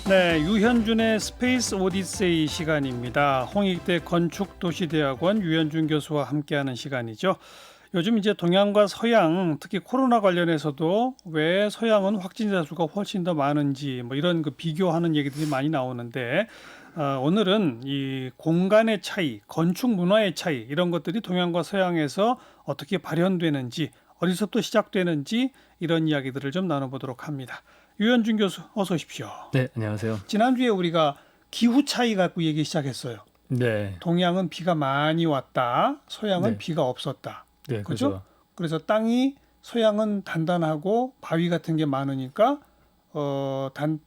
네, 유현준의 스페이스 오디세이 시간입니다. 홍익대 건축도시대학원 유현준 교수와 함께하는 시간이죠. 요즘 이제 동양과 서양, 특히 코로나 관련해서도 왜 서양은 확진자 수가 훨씬 더 많은지 뭐 이런 그 비교하는 얘기들이 많이 나오는데 오늘은 이 공간의 차이, 건축 문화의 차이 이런 것들이 동양과 서양에서 어떻게 발현되는지 어디서부터 시작되는지 이런 이야기들을 좀 나눠보도록 합니다. 유현준 교수 어서 오십시오. 네, 안녕하세요. 지난주에 우리가 기후 차이 갖고 얘기 시작했어요. 네, 동양은 비가 많이 왔다. 서양은 네, 비가 없었다. 네, 그죠? 그죠. 그래서 땅이 서양은 단단하고 바위 같은 게 많으니까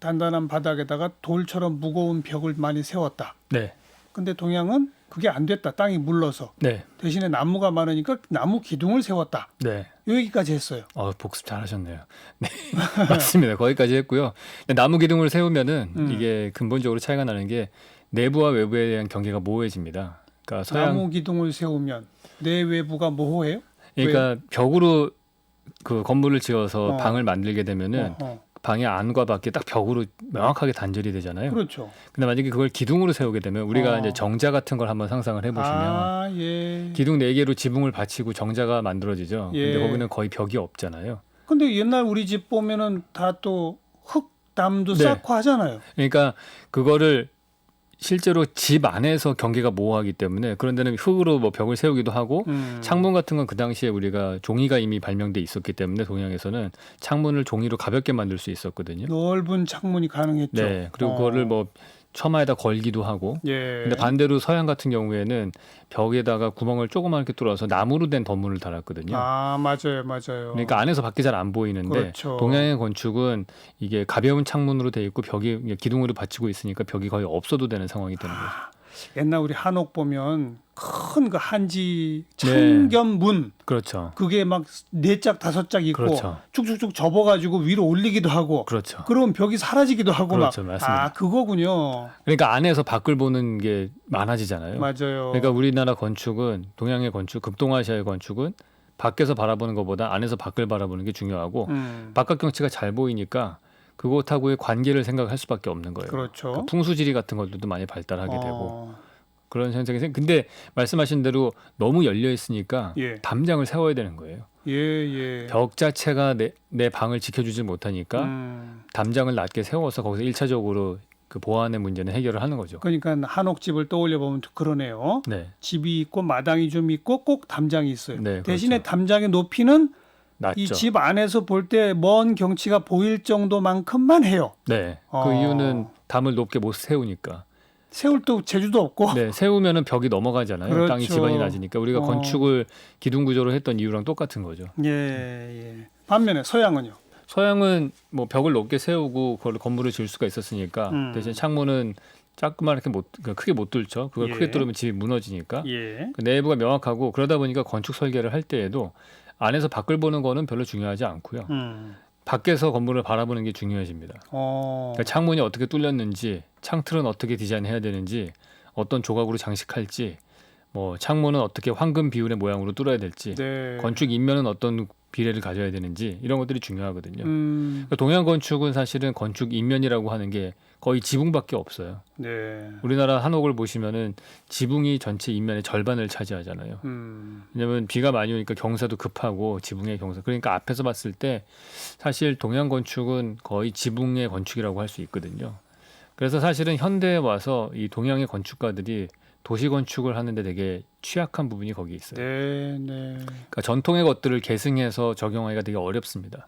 단단한 바닥에다가 돌처럼 무거운 벽을 많이 세웠다. 네, 근데 동양은 그게 안 됐다. 땅이 물러서. 네, 대신에 나무가 많으니까 나무 기둥을 세웠다. 네. 여기까지 했어요. 복습 잘하셨네요. 네, 맞습니다. 거기까지 했고요. 근데 나무 기둥을 세우면은 이게 근본적으로 차이가 나는 게 내부와 외부에 대한 경계가 모호해집니다. 그러니까 나무 기둥을 세우면 내 외부가 모호해요? 그러니까 벽으로 그 건물을 지어서 어. 방을 만들게 되면은 방의 안과 밖에 딱 벽으로 명확하게 단절이 되잖아요. 그렇죠. 근데 만약에 그걸 기둥으로 세우게 되면 우리가 어. 이제 정자 같은 걸 한번 상상을 해보시면 예. 기둥 4개로 지붕을 받치고 정자가 만들어지죠. 예. 근데 거기는 거의 벽이 없잖아요. 근데 옛날 우리 집 보면은 다 또 흙담도 네. 쌓고 하잖아요. 그러니까 그거를 실제로 집 안에서 경계가 모호하기 때문에 그런 데는 흙으로 뭐 벽을 세우기도 하고 창문 같은 건 그 당시에 우리가 종이가 이미 발명돼 있었기 때문에 동양에서는 창문을 종이로 가볍게 만들 수 있었거든요. 넓은 창문이 가능했죠. 네. 그리고 그거를 뭐 처마에다 걸기도 하고. 예. 근데 반대로 서양 같은 경우에는 벽에다가 구멍을 조그맣게 뚫어서 나무로 된 덧문을 달았거든요. 아, 맞아요. 맞아요. 그러니까 안에서 밖이 잘 안 보이는데 그렇죠. 동양의 건축은 이게 가벼운 창문으로 돼 있고 벽이 기둥으로 받치고 있으니까 벽이 거의 없어도 되는 상황이 되는 거죠. 옛날 우리 한옥 보면 큰 그 한지 네. 창견문 그렇죠. 그게 막 4짝 5짝 있고 그렇죠. 쭉쭉쭉 접어가지고 위로 올리기도 하고 그렇죠. 그러면 벽이 사라지기도 하고 그렇죠. 막 맞습니다. 그거군요. 그러니까 안에서 밖을 보는 게 많아지잖아요. 맞아요. 그러니까 우리나라 건축은 동양의 건축, 극동아시아의 건축은 밖에서 바라보는 것보다 안에서 밖을 바라보는 게 중요하고 바깥 경치가 잘 보이니까 그곳하고의 관계를 생각할 수밖에 없는 거예요. 그렇죠. 그러니까 풍수지리 같은 것들도 많이 발달하게 되고 어, 그런 현상이 근데 말씀하신 대로 너무 열려 있으니까 예. 담장을 세워야 되는 거예요. 예. 벽 자체가 내 방을 지켜주지 못하니까 담장을 낮게 세워서 거기서 1차적으로 그 보안의 문제는 해결을 하는 거죠. 그러니까 한옥집을 떠올려 보면 그러네요. 네, 집이 있고 마당이 좀 있고 꼭 담장이 있어요. 네, 대신에 그렇죠. 담장의 높이는 낮죠. 이 집 안에서 볼 때 먼 경치가 보일 정도만큼만 해요. 네, 그 어. 이유는 담을 높게 못 세우니까. 세울 또 재주도 없고. 네, 세우면은 벽이 넘어가잖아요. 그렇죠. 땅이 지반이 낮으니까 우리가 건축을 기둥 구조로 했던 이유랑 똑같은 거죠. 예. 반면에 서양은요. 서양은 뭐 벽을 높게 세우고 그걸 건물을 지을 수가 있었으니까 대신 창문은 자그맣게 크게 못 뚫죠. 그걸 예. 크게 뚫으면 집이 무너지니까. 예. 그 내부가 명확하고 그러다 보니까 건축 설계를 할 때에도 안에서 밖을 보는 거는 별로 중요하지 않고요. 밖에서 건물을 바라보는 게 중요해집니다. 그러니까 창문이 어떻게 뚫렸는지, 창틀은 어떻게 디자인해야 되는지, 어떤 조각으로 장식할지, 뭐 창문은 어떻게 황금 비율의 모양으로 뚫어야 될지, 네. 건축 인면은 어떤 비례를 가져야 되는지 이런 것들이 중요하거든요. 음. 동양 건축은 사실은 건축 인면이라고 하는 게 거의 지붕밖에 없어요. 네. 우리나라 한옥을 보시면은 지붕이 전체 인면의 절반을 차지하잖아요. 왜냐하면 비가 많이 오니까 경사도 급하고 지붕의 경사. 그러니까 앞에서 봤을 때 사실 동양 건축은 거의 지붕의 건축이라고 할 수 있거든요. 그래서 사실은 현대에 와서 이 동양의 건축가들이 도시 건축을 하는데 되게 취약한 부분이 거기 있어요. 네. 그러니까 전통의 것들을 계승해서 적용하기가 되게 어렵습니다.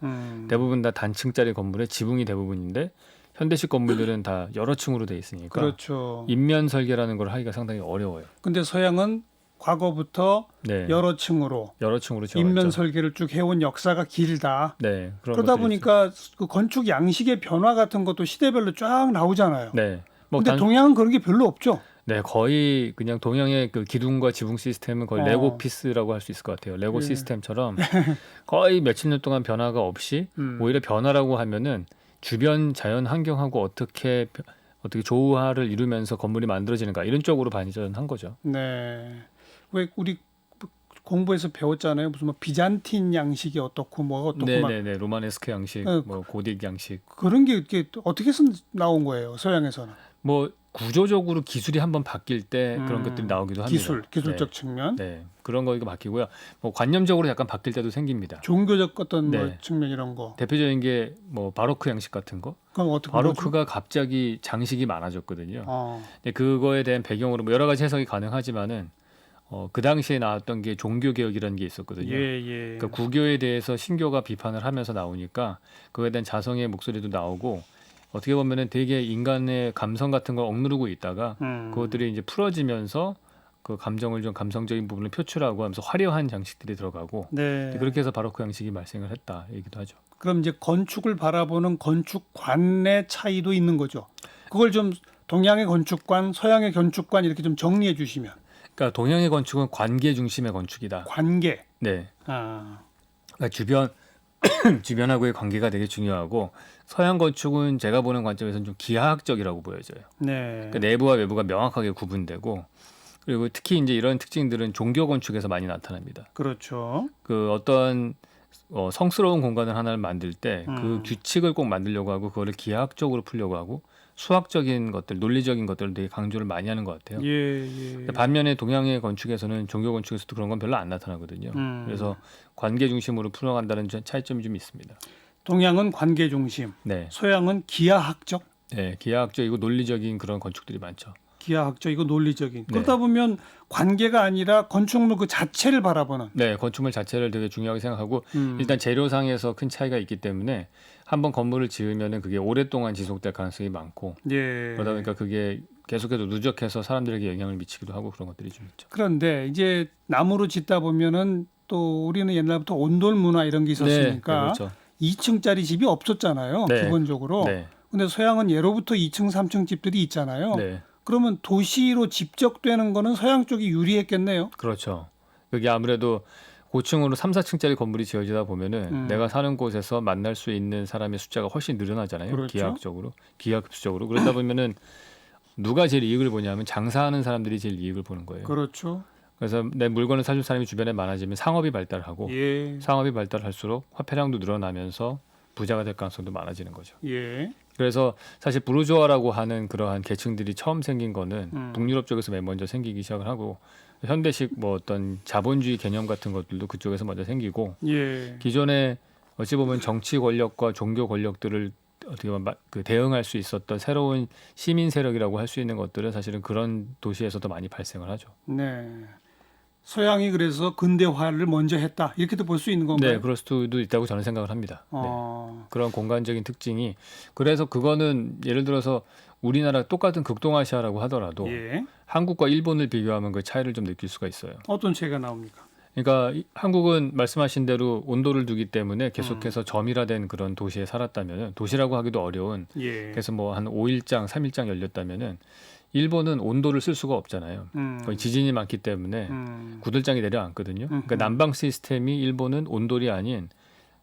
대부분 다 단층짜리 건물에 지붕이 대부분인데 현대식 건물들은 다 여러 층으로 돼 있으니까 그렇죠. 인면 설계라는 걸 하기가 상당히 어려워요. 근데 서양은 과거부터 네, 여러 층으로 층으로 인면 지어왔죠. 설계를 쭉 해온 역사가 길다. 네, 그런 그러다 것들이 보니까 그 건축 양식의 변화 같은 것도 시대별로 쫙 나오잖아요. 있어요. 네, 뭐 근데 동양은 그런 게 별로 없죠. 네, 거의 그냥 동양의 그 기둥과 지붕 시스템은 거의 레고 피스라고 할 수 있을 것 같아요. 레고 예. 시스템처럼 거의 며칠 년 동안 변화가 없이 오히려 변화라고 하면은 주변 자연 환경하고 어떻게 조화를 이루면서 건물이 만들어지는가 이런 쪽으로 발전한 거죠. 네. 왜 우리 공부에서 배웠잖아요. 무슨 뭐 비잔틴 양식이 어떻고 뭐가 어떻고 막 네네네. 로마네스크 양식, 네. 뭐 고딕 양식. 그런 게 이렇게 어떻게 해서 나온 거예요? 서양에서는. 뭐 구조적으로 기술이 한번 바뀔 때 그런 것들이 나오기도 합니다. 기술적 네. 측면, 네. 그런 거 이거 바뀌고요. 뭐 관념적으로 약간 바뀔 때도 생깁니다. 종교적 어떤 뭐 네. 측면 이런 거. 대표적인 게 뭐 바로크 양식 같은 거. 그럼 어떻게 보죠? 바로크가 갑자기 장식이 많아졌거든요. 어, 근데 그거에 대한 배경으로 뭐 여러 가지 해석이 가능하지만은 그 당시에 나왔던 게 종교 개혁이라는 게 있었거든요. 예. 그러니까 구교에 대해서 신교가 비판을 하면서 나오니까 그거에 대한 자성의 목소리도 나오고 어떻게 보면은 되게 인간의 감성 같은 걸 억누르고 있다가 그것들이 이제 풀어지면서 그 감정을 좀 감성적인 부분을 표출하고 하면서 화려한 장식들이 들어가고 네. 그렇게 해서 바로크 양식이 발생을 했다 얘기도 하죠. 그럼 이제 건축을 바라보는 건축관의 차이도 있는 거죠. 그걸 좀 동양의 건축관, 서양의 건축관 이렇게 좀 정리해 주시면. 그러니까 동양의 건축은 관계 중심의 건축이다. 관계. 네. 아, 그러니까 주변하고의 관계가 되게 중요하고 서양 건축은 제가 보는 관점에서는 좀 기하학적이라고 보여져요. 네. 그러니까 내부와 외부가 명확하게 구분되고 그리고 특히 이제 이런 특징들은 종교 건축에서 많이 나타납니다. 그렇죠. 그 어떤 성스러운 공간을 하나를 만들 때 그 음. 규칙을 꼭 만들려고 하고 그거를 기하학적으로 풀려고 하고 수학적인 것들, 논리적인 것들을 되게 강조를 많이 하는 것 같아요. 예. 근데 반면에 동양의 건축에서는 종교 건축에서도 그런 건 별로 안 나타나거든요. 그래서 관계 중심으로 풀어간다는 차이점이 좀 있습니다. 동양은 관계 중심, 네, 서양은 기하학적, 네, 기하학적이고 논리적인 그런 건축들이 많죠. 기하학적이고 논리적인. 네. 그러다 보면 관계가 아니라 건축물 그 자체를 바라보는. 네, 건축물 자체를 되게 중요하게 생각하고 음. 일단 재료상에서 큰 차이가 있기 때문에 한번 건물을 지으면은 그게 오랫동안 지속될 가능성이 많고 예. 그러다 보니까 그게 계속해서 누적해서 사람들에게 영향을 미치기도 하고 그런 것들이 좀 있죠. 그런데 이제 나무로 짓다 보면은 또 우리는 옛날부터 온돌 문화 이런 게 있었으니까 네, 그렇죠. 2층짜리 집이 없었잖아요. 네. 기본적으로. 네, 근데 서양은 예로부터 2층, 3층 집들이 있잖아요. 네, 그러면 도시로 집적되는 거는 서양 쪽이 유리했겠네요. 그렇죠. 여기 아무래도 고층으로 3, 4층짜리 건물이 지어지다 보면은 내가 사는 곳에서 만날 수 있는 사람의 숫자가 훨씬 늘어나잖아요. 그렇죠. 기하학적으로, 기하급수적으로. 그러다 보면은 누가 제일 이익을 보냐면 장사하는 사람들이 제일 이익을 보는 거예요. 그렇죠. 그래서 내 물건을 사줄 사람이 주변에 많아지면 상업이 발달하고 예. 상업이 발달할수록 화폐량도 늘어나면서 부자가 될 가능성도 많아지는 거죠. 예. 그래서 사실 부르주아라고 하는 그러한 계층들이 처음 생긴 거는 음. 북유럽 쪽에서 맨 먼저 생기기 시작을 하고 현대식 뭐 어떤 자본주의 개념 같은 것들도 그쪽에서 먼저 생기고 예. 기존에 어찌 보면 정치 권력과 종교 권력들을 어떻게 보면 그 대응할 수 있었던 새로운 시민 세력이라고 할 수 있는 것들은 사실은 그런 도시에서도 많이 발생을 하죠. 네. 서양이 그래서 근대화를 먼저 했다. 이렇게도 볼 수 있는 건가요? 네, 그럴 수도 있다고 저는 생각을 합니다. 네. 어. 그런 공간적인 특징이 그래서 그거는 예를 들어서 우리나라 똑같은 극동아시아라고 하더라도 예. 한국과 일본을 비교하면 그 차이를 좀 느낄 수가 있어요. 어떤 차이가 나옵니까? 그러니까 한국은 말씀하신 대로 온도를 두기 때문에 계속해서 점일화된 그런 도시에 살았다면 도시라고 하기도 어려운 예. 그래서 뭐 한 5일장, 3일장 열렸다면은 일본은 온도를 쓸 수가 없잖아요. 거의 지진이 많기 때문에 구들장이 내려앉거든요. 그러니까 난방 시스템이 일본은 온돌이 아닌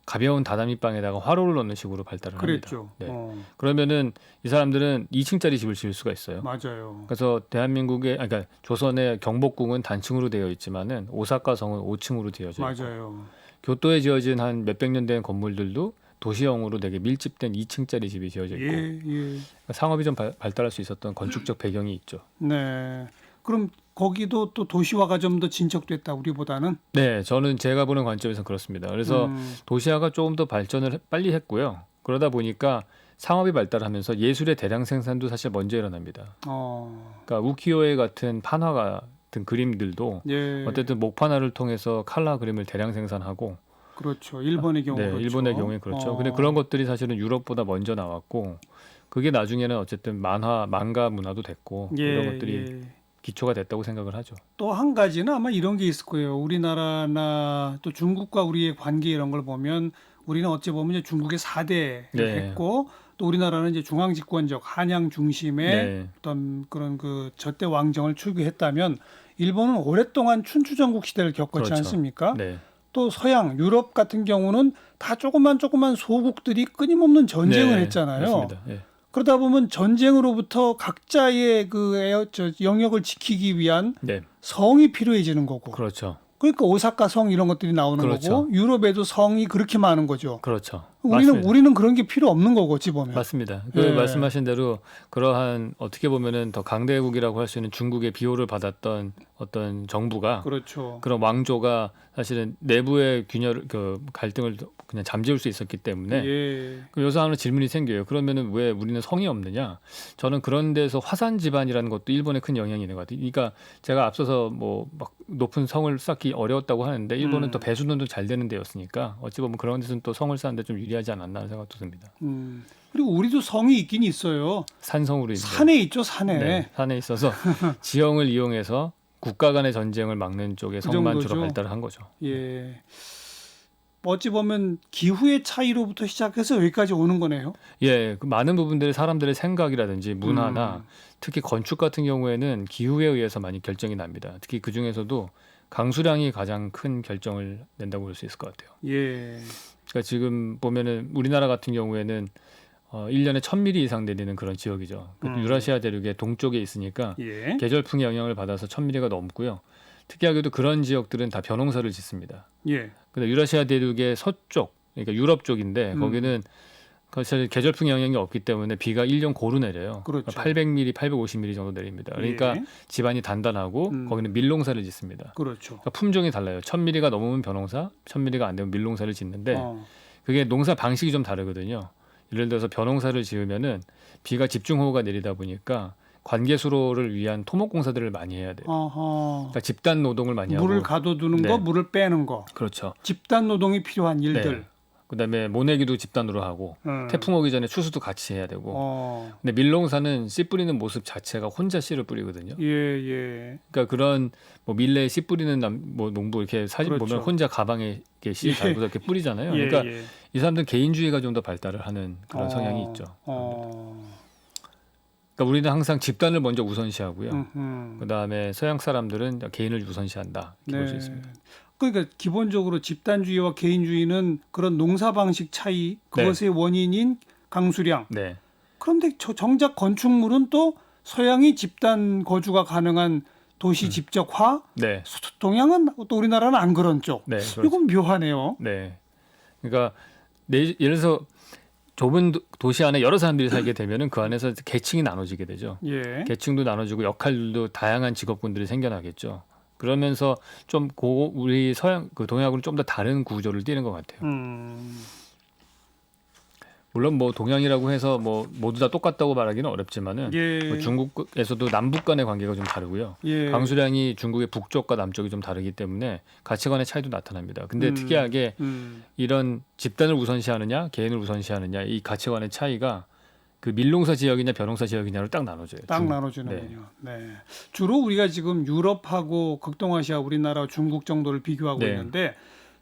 가벼운 다다미방에다가 화로를 넣는 식으로 발달을 그랬죠. 합니다. 네. 그러면은 이 사람들은 2층짜리 집을 지을 수가 있어요. 맞아요. 그래서 대한민국의 그러니까 조선의 경복궁은 단층으로 되어 있지만은 오사카 성은 5층으로 되어져 있고 맞아요. 교토에 지어진 한 몇백 년 된 건물들도 도시형으로 되게 밀집된 2층짜리 집이 지어져 있고 예. 그러니까 상업이 좀 발달할 수 있었던 건축적 배경이 있죠. 네. 그럼 거기도 또 도시화가 좀 더 진척됐다 우리보다는. 네, 저는 제가 보는 관점에서 그렇습니다. 그래서 도시화가 조금 더 발전을 빨리 했고요. 그러다 보니까 상업이 발달하면서 예술의 대량 생산도 사실 먼저 일어납니다. 그러니까 우키요에 같은 판화 같은 그림들도 예. 어쨌든 목판화를 통해서 칼라 그림을 대량 생산하고 그렇죠. 일본의 경우 네, 그렇죠. 일본의 경우에 그렇죠. 근데 그런 것들이 사실은 유럽보다 먼저 나왔고 그게 나중에는 어쨌든 망가 문화도 됐고 이런 것들이 기초가 됐다고 생각을 하죠. 또 한 가지는 아마 이런 게 있을 거예요. 우리나라나 또 중국과 우리의 관계 이런 걸 보면 우리는 어찌 보면 이제 중국의 4대를 했고 또 우리나라는 이제 중앙 집권적 한양 중심의 어떤 그런 그 저때 왕정을 추구했다면 일본은 오랫동안 춘추전국 시대를 겪었지 그렇죠. 않습니까? 네. 또 서양, 유럽 같은 경우는 다 조그만 소국들이 끊임없는 전쟁을 했잖아요. 맞습니다. 예. 그러다 보면 전쟁으로부터 각자의 그 영역을 지키기 위한 성이 필요해지는 거고. 그렇죠. 그러니까 오사카 성 이런 것들이 나오는 그렇죠. 거고 유럽에도 성이 그렇게 많은 거죠. 그렇죠. 우리는 맞습니다. 우리는 그런 게 필요 없는 거고 어찌 보면. 맞습니다. 그 예. 말씀하신 대로 그러한 어떻게 보면은 더 강대국이라고 할 수 있는 중국의 비호를 받았던 어떤 정부가 그렇죠. 그런 왕조가 사실은 내부의 균열 그 갈등을 그냥 잠재울 수 있었기 때문에 예. 여기서 하나 질문이 생겨요. 그러면은 왜 우리는 성이 없느냐? 저는 그런 데서 화산 지반이라는 것도 일본에 큰 영향이 있는 것 같아요. 그러니까 제가 앞서서 뭐 막 높은 성을 쌓기 어려웠다고 하는데 일본은 또 배수는도 잘 되는 데였으니까 어찌 보면 그런 데서는 또 성을 쌓는데 좀 유리하지 않았나 하는 생각도 듭니다. 그리고 우리도 성이 있긴 있어요. 산성으로 있는 산에 있죠, 산에. 네, 산에 있어서 지형을 이용해서 국가 간의 전쟁을 막는 쪽에 그 성만 정도죠. 주로 발달을 한 거죠. 예. 어찌 보면 기후의 차이로부터 시작해서 여기까지 오는 거네요. 예, 그 많은 부분들이 사람들의 생각이라든지 문화나 특히 건축 같은 경우에는 기후에 의해서 많이 결정이 납니다. 특히 그 중에서도 강수량이 가장 큰 결정을 낸다고 볼 수 있을 것 같아요. 예. 그러니까 지금 보면은 우리나라 같은 경우에는 1년에 1000mm 이상 내리는 그런 지역이죠. 유라시아 대륙의 동쪽에 있으니까 예. 계절풍의 영향을 받아서 1000mm가 넘고요. 특이하게도 그런 지역들은 다 벼농사를 짓습니다. 예. 근데 유라시아 대륙의 서쪽, 그러니까 유럽 쪽인데 거기는 사실 계절풍 영향이 없기 때문에 비가 1년 고루 내려요. 그렇죠. 800mm, 850mm 정도 내립니다. 그러니까 예. 지반이 단단하고 거기는 밀농사를 짓습니다. 그렇죠. 그러니까 품종이 달라요. 1000mm가 넘으면 벼농사, 1000mm가 안 되면 밀농사를 짓는데 어. 그게 농사 방식이 좀 다르거든요. 예를 들어서 벼농사를 지으면은 비가 집중호우가 내리다 보니까 관계수로를 위한 토목공사들을 많이 해야 돼요. 어허. 그러니까 집단 노동을 많이 물을 하고 가둬두는 네. 거, 물을 빼는 거. 그렇죠. 집단 노동이 필요한 일들. 네. 그다음에 모내기도 집단으로 하고 태풍 오기 전에 추수도 같이 해야 되고. 근데 밀농사는 씨 뿌리는 모습 자체가 혼자 씨를 뿌리거든요. 예, 예. 그러니까 그런 뭐 밀레에 씨 뿌리는 뭐 농부 이렇게 사진 그렇죠. 보면 혼자 가방에 이렇게 씨 예. 달고서 이렇게 뿌리잖아요. 예, 그러니까 예. 이 사람들은 개인주의가 좀 더 발달을 하는 그런 성향이 있죠. 그러니까 우리는 항상 집단을 먼저 우선시하고요. 그다음에 서양 사람들은 개인을 우선시한다. 이렇게 볼 수 있습니다. 그러니까 기본적으로 집단주의와 개인주의는 그런 농사 방식 차이, 그것의 원인인 강수량. 네. 그런데 정작 건축물은 또 서양이 집단 거주가 가능한 도시 집적화, 네. 동양은 또 우리나라는 안 그런 쪽. 네. 이건 묘하네요. 네. 그러니까 예를 들어서 좁은 도시 안에 여러 사람들이 살게 되면은 그 안에서 계층이 나눠지게 되죠. 예. 계층도 나눠지고 역할들도 다양한 직업군들이 생겨나겠죠. 그러면서 좀 우리 서양 그 동양하고는 좀 더 다른 구조를 띠는 것 같아요. 물론 뭐 동양이라고 해서 뭐 모두 다 똑같다고 말하기는 어렵지만은 예. 뭐 중국에서도 남북 간의 관계가 좀 다르고요. 예. 강수량이 중국의 북쪽과 남쪽이 좀 다르기 때문에 가치관의 차이도 나타납니다. 근데 특이하게 이런 집단을 우선시하느냐 개인을 우선시하느냐 이 가치관의 차이가 그 밀농사 지역이냐 벼농사 지역이냐로 딱 나눠져요. 딱 나눠지는군요. 네. 주로 우리가 지금 유럽하고 극동아시아, 우리나라, 중국 정도를 비교하고 네. 있는데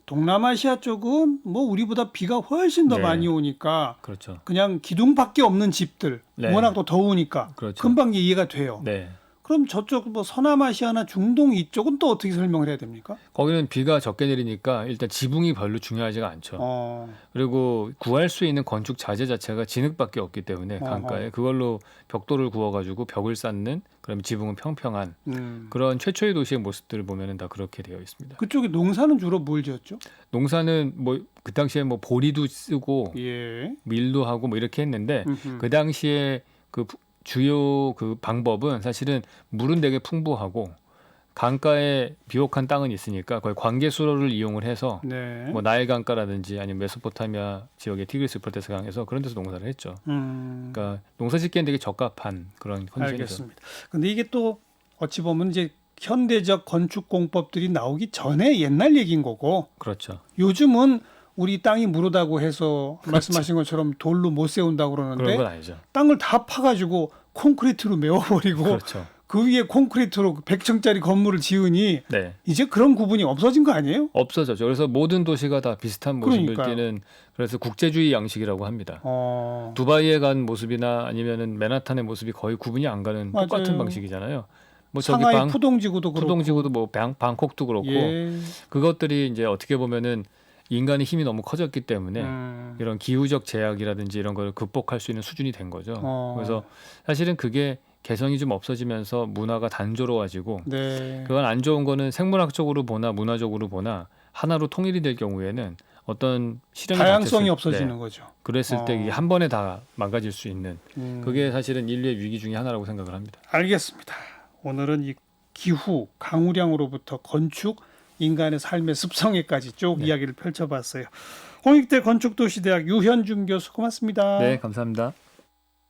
동남아시아 쪽은 뭐 우리보다 비가 훨씬 더 네. 많이 오니까 그렇죠. 그냥 기둥밖에 없는 집들, 네. 워낙 또 더우니까 그렇죠. 금방 이해가 돼요. 네. 그럼 저쪽 뭐 서남아시아나 중동 이쪽은 또 어떻게 설명을 해야 됩니까? 거기는 비가 적게 내리니까 일단 지붕이 별로 중요하지가 않죠. 그리고 구할 수 있는 건축 자재 자체가 진흙밖에 없기 때문에 강가에 그걸로 벽돌을 구워가지고 벽을 쌓는 그러면 지붕은 평평한 그런 최초의 도시의 모습들을 보면은 다 그렇게 되어 있습니다. 그쪽에 농사는 주로 뭘 지었죠? 농사는 뭐 그 당시에 뭐 보리도 쓰고 예. 밀도 하고 뭐 이렇게 했는데 그 당시에 그 주요 그 방법은 사실은 물은 되게 풍부하고 강가에 비옥한 땅은 있으니까 거의 관계수로를 이용을 해서 네. 뭐 나일 강가라든지 아니면 메소포타미아 지역의 티그리스 유프라테스 강에서 그런 데서 농사를 했죠. 그러니까 농사짓기엔 되게 적합한 그런 컨디션이죠. 알겠습니다. 근데 이게 또 어찌 보면 이제 현대적 건축 공법들이 나오기 전에 옛날 얘기인 거고 그렇죠. 요즘은 우리 땅이 무르다고 해서 말씀하신 것처럼 돌로 못 세운다고 그런 그러는데 건 아니죠. 땅을 다 파가지고 콘크리트로 메워버리고 그렇죠. 그 위에 콘크리트로 100층짜리 건물을 지으니 네. 이제 그런 구분이 없어진 거 아니에요? 없어졌죠. 그래서 모든 도시가 다 비슷한 모습을 그러니까요. 띠는 그래서 국제주의 양식이라고 합니다. 어, 두바이에 간 모습이나 아니면은 맨하탄의 모습이 거의 구분이 안 가는 맞아요. 똑같은 방식이잖아요. 뭐 저기 상하이 푸동지구도 그렇고 푸동지구도 뭐 방콕도 그렇고 예. 그것들이 이제 어떻게 보면은 인간의 힘이 너무 커졌기 때문에 이런 기후적 제약이라든지 이런 걸 극복할 수 있는 수준이 된 거죠. 그래서 사실은 그게 개성이 좀 없어지면서 문화가 단조로워지고 네. 그건 안 좋은 거는 생물학적으로 보나 문화적으로 보나 하나로 통일이 될 경우에는 어떤 실현이 다양성이 닥쳤을 없어지는 때, 거죠. 그랬을 때 이게 한 번에 다 망가질 수 있는 그게 음, 사실은 인류의 위기 중에 하나라고 생각을 합니다. 알겠습니다. 오늘은 이 기후, 강우량으로부터 건축, 인간의 삶의 습성에까지 쭉 네. 이야기를 펼쳐봤어요. 홍익대 건축도시대학 유현준 교수 고맙습니다. 네, 감사합니다.